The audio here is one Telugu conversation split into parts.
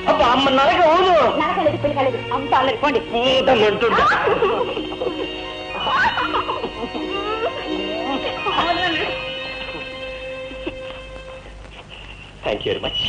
అబ్బా అమ్మ నరక అవును నరకలేదు పిల్లకలేదు అంతా అల్లరి పోండి. Thank you very much.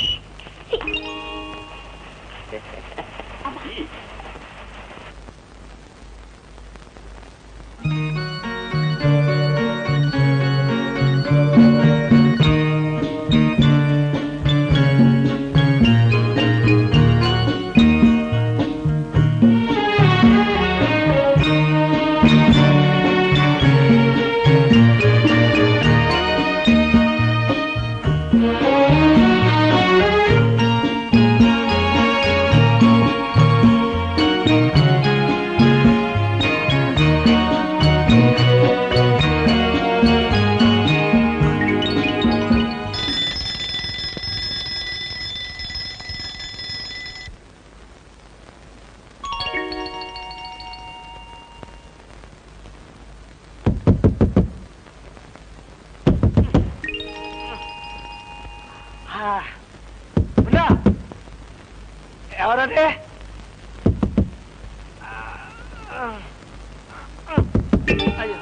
ఎవరంటే అయ్యో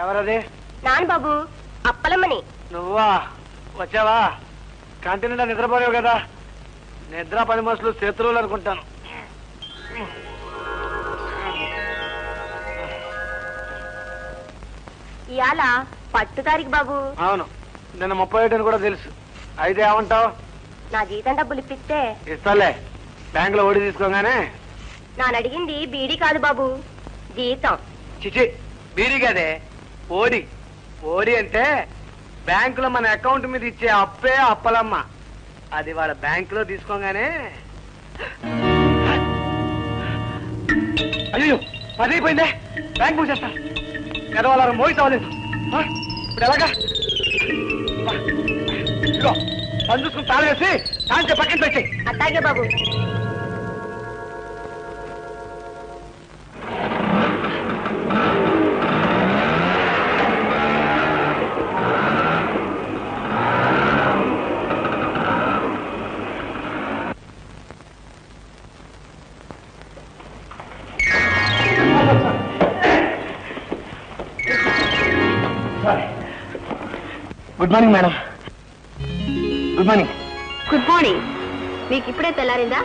ఎవరది? నాన్న బాబు అప్పలమ్మని. నువ్వా వచ్చావా? కంటి నిండా నిద్రపోయావు కదా. నిద్ర పని మనుషులు శత్రువులు అనుకుంటాను. ఇవాళ పట్టు తారీఖు బాబు. అవును, నిన్న 31 అని కూడా తెలుసు. అయితే ఏమంటావు? నా జీతం డబ్బులు ఇప్పిస్తే ఇస్తాలే. బ్యాంకులో ఓడి తీసుకోగానే. నాన్న అడిగింది బీడీ కాదు బాబు, జీతం. చిచి, బీడీ కదే, ఓడి. ఓడి అంటే బ్యాంకులో మన అకౌంట్ మీద ఇచ్చే అప్పే అప్పలమ్మ. అది వాళ్ళ బ్యాంకులో తీసుకోగానే. అయ్యో 10 అయిపోయిందే, బ్యాంక్ మూసేస్తా. ఎదవాళ్ళ మోయి అవ్వలేదు. ఇప్పుడు ఎలాగా? ఇదిగో పని చూసుకుని తాళం వేసి తాంచే పక్కన పెట్టి. అట్టాగే బాబు. Good morning madam. Good morning. Good morning. మీకు ఇప్పుడే తెల్లారిందా?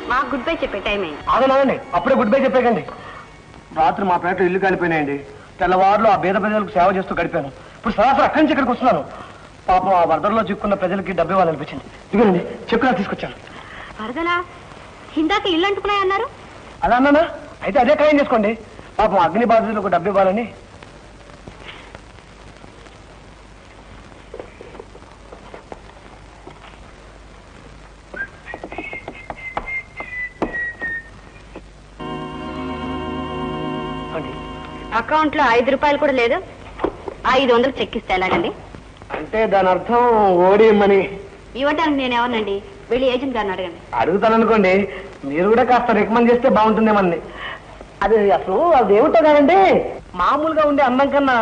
మాకు గుడ్ బై చెప్పే టైం అయింది. అదనండి, అప్పుడే గుడ్ బై చెప్పేకండి. రాత్రి మా పేటలో ఇల్లు కాలిపోయినాయండి. తెల్లవారులో ఆ పేద ప్రజలకు సేవ చేస్తూ గడిపాను. ఇప్పుడు సరాసరి అక్కడి నుంచి ఇక్కడికి వస్తున్నాను. పాపం ఆ వరదల్లో చిక్కున్న ప్రజలకి డబ్బు ఇవ్వాలనిపించింది. ఇదిగోనండి చెక్కులా తీసుకొచ్చాను. వరదలా? ఇందాక ఇల్లు అంటుకున్నాయన్నారు. అలా అన్నానా? అయితే అదే ఖాయం చేసుకోండి. పాపం అగ్ని బాధితులకు డబ్బు ఇవ్వాలని. అకౌంట్ లో 5 రూపాయలు కూడా లేదు. 500 చెక్ ఇస్తే ఎలాగండి? అంటే దాని అర్థం ఓడి మని ఇవ్వటానికి నేనేమనండి, వెళ్ళి ఏజెంట్ గారిని అడగండి. అడుగుతాననుకోండి, మీరు కూడా కాస్త రికమెండ్ చేస్తే బాగుంటుందేమని. అది అసలు అది ఏమిటో కాదండి, మామూలుగా ఉండే అందం కన్నా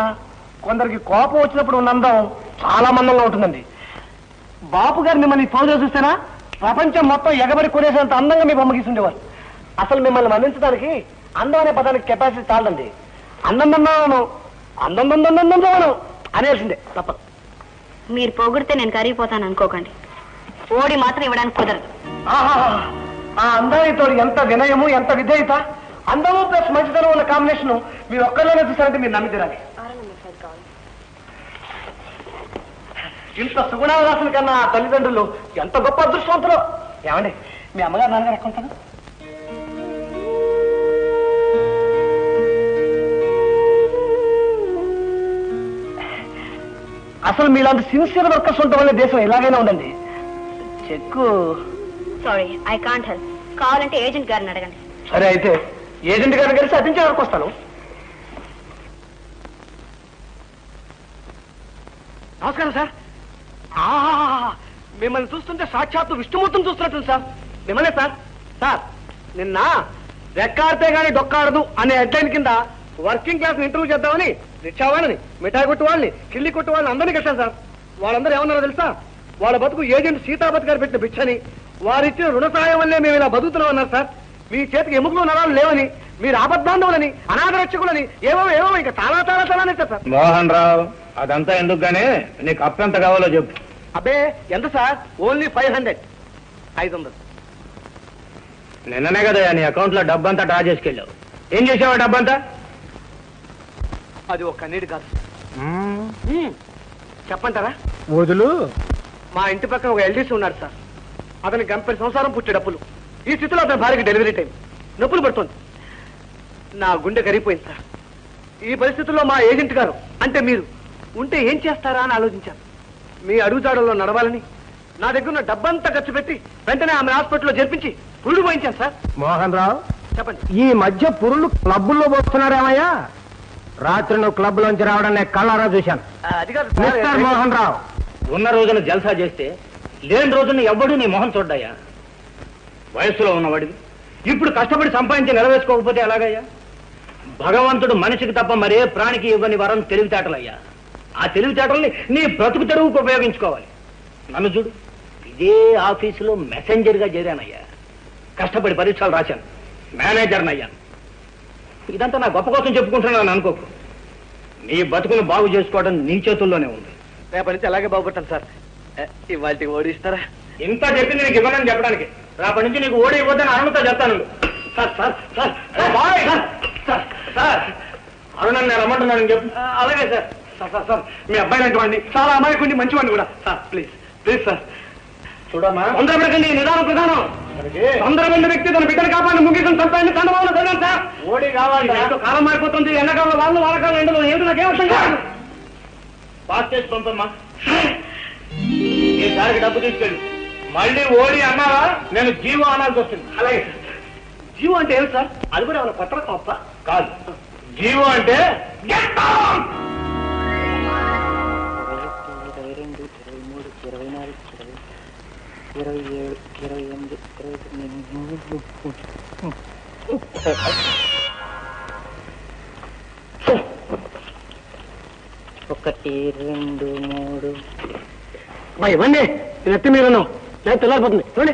కొందరికి కోపం వచ్చినప్పుడు ఉన్న అందం చాలా మందంగా ఉంటుందండి. బాపు గారు మిమ్మల్ని ఫోటో చూస్తేనా ప్రపంచం మొత్తం ఎగబడి కొనేసేంత అందంగా మీ బొమ్మ గీసుండేవారు. అసలు మిమ్మల్ని వర్ణించడానికి అందం అనే పదానికి కెపాసిటీ చాలండి. అందం అనేసిందే తప్పదు. మీరు పొగిడితే నేను కరిగిపోతాను అనుకోకండి. ఓడి మాత్రం ఇవ్వడానికి కుదరదు. ఆ అందానితో ఎంత వినయము, ఎంత విధేయత, అందము ప్లస్ మంచితనం ఉన్న కాంబినేషన్ మీరు ఒక్కరిలోనే చూసారంటే మీరు నమ్మితీరాలి. ఇంత సుగుణావాసుల కన్నా ఆ తల్లిదండ్రులు ఎంత గొప్ప అదృష్టవంతులు. ఏమండి మీ అమ్మగారు నాన్నగారు ఎక్కడ ఉంటారు? అసలు మీలాంటి సిన్సియర్ వర్కర్స్ ఉండటం వల్ల దేశం ఎలాగైనా ఉండండి. చెక్కు సారీ, ఐ కాంట్ హెల్ప్. కావాలంటే ఏజెంట్ గారిని అడగండి. సరే, అయితే ఏజెంట్ గారిని కలిసి అతించే వరకు వస్తాను. నమస్కారం సార్. మిమ్మల్ని చూస్తుంటే సాక్షాత్తు విష్ణుమూర్తిని చూస్తున్నట్టు సార్. మిమ్మల్నే సార్. సార్ నిన్న రెక్కాడితే గానీ డొక్కాడదు అనే హెడ్లైన్ కింద వర్కింగ్ క్లాస్ ఇంటర్వ్యూ చేద్దామని రిక్షా వాళ్ళని, మిఠాయి కొట్టు వాళ్ళని, కిల్లి కొట్టు వాళ్ళని అందరినీ కట్టాను సార్. వాళ్ళందరూ ఏమన్నారో తెలుసా? వాళ్ళ బతుకు ఏజెంట్ సీతాపతి గారు పెట్టిన భిక్షని, వారిచ్చిన రుణ సాయం వల్లే మేము ఇలా బతుకుతున్నాం అన్నారు సార్. మీ చేతికి ఎముకలు నరాలు లేవని, మీరు ఆపద్బాంధవులని, అనాథ రక్షకులని ఏవో ఏవో ఇంకా చాలా చాలా చాలా నెట్టారు సార్. మోహన్ రావు, అదంతా ఎందుకు గానీ నీకు అప్పు ఎంత కావాలో చెప్పు. అబ్బే ఎంత సార్? ఓన్లీ 500. 500. నిన్ననే కదా నీ అకౌంట్ లో డబ్బంతా డ్రా చేసుకెళ్ళావు. ఏం చేసావా డబ్బంతా? అది ఒక కన్నీడు కాదు. చెప్పంటారా? వదులు. మా ఇంటి పక్కన ఒక ఎల్డీసీ ఉన్నాడు సార్. అతని గంపెడి సంసారం పుట్టే డబ్బులు. ఈ స్థితిలో అతని భార్యకి డెలివరీ టైం. నొప్పులు పడుతుంది. నా గుండె కరిగిపోయింది సార్. ఈ పరిస్థితుల్లో మా ఏజెంట్ గారు అంటే మీరు ఉంటే ఏం చేస్తారా అని ఆలోచించాను. మీ అడుగుజాడల్లో నడవాలని నా దగ్గర ఉన్న డబ్బంతా ఖర్చు పెట్టి వెంటనే ఆమె హాస్పిటల్లో చేర్పించి పురుడు పోయించాను సార్. మోహన్ రావు, చెప్పండి. ఈ మధ్య పురుళ్ళు క్లబ్బుల్లో పోస్తున్నారేమయ్యా? రాత్రి నువ్వు క్లబ్ లోంచి రావడం నేను కళ్ళారా చూశాను. అది కాదు మిస్టర్ మోహన్ రావు, ఉన్న రోజున జల్సా చేస్తే లేని రోజున ఎవ్వడు నీ మొహం చూడ్డాయా? వయస్సులో ఉన్నవాడివి ఇప్పుడు కష్టపడి సంపాదించి నిలవేసుకోకపోతే ఎలాగయ్యా? భగవంతుడు మనిషికి తప్ప మరే ప్రాణికి ఇవ్వని వరం తెలివితేటలయ్యా. ఆ తెలివితేటల్ని నీ బ్రతుకు తెరువుకు ఉపయోగించుకోవాలి. నన్ను చూడు, ఇదే ఆఫీసులో మెసెంజర్గా చేరానయ్యా. కష్టపడి పరీక్షలు రాశాను, మేనేజర్ని అయ్యాను. ఇదంతా నా గొప్ప కోసం చెప్పుకుంటున్నాను అనుకోకు. నీ బతుకును బాగు చేసుకోవడం నీ చేతుల్లోనే ఉంది. రేపటి నుంచి అలాగే బాగుపడతాను సార్. ఇవాళ ఓడిస్తారా? ఇంత చెప్పింది నీకు ఇవ్వనని చెప్పడానికి. రేపటి నుంచి నీకు ఓడి ఇవ్వద్దని అరుణతో చెప్తాను. Sir sir sir sir sir Arun నేను రమ్మంటున్నాను చెప్పు. అలాగే సార్. సార్ సార్ సార్ మీ అబ్బాయి లాంటి వాడిని, చాలా అమాయకుడిని, మంచివాడిని కూడా సార్. Please please sir. చూడమ్మా, తొందరపడకండి, నిదానం ప్రధానం. తొందరమైన వ్యక్తి తన బిడ్డను కాపాడిన ముగిసిన సంపాదించి కండవాళ్ళు చదివాను సార్. ఓడి కావాలి. కాలం మారిపోతుంది. ఎండాకాలంలో వాళ్ళు, వానకాలం ఎండలో ఏమిటి నాకేం అర్థం కాదు. పాస్ చేసి పంపమ్మా. ఈసారికి డబ్బు తీసుకెళ్ళి మళ్ళీ ఓడి అన్నావా నేను జీవో అనాల్సి వస్తుంది. అలాగే సార్. జీవో అంటే ఏమిటి సార్? అది కూడా ఏమైనా కొత్త గొప్ప కాదు. జీవో అంటే 1, 2, 3 ఇవ్వండి. నేను ఎత్తి మీరు నేను తెల్లారిపోతుంది. చూడండి.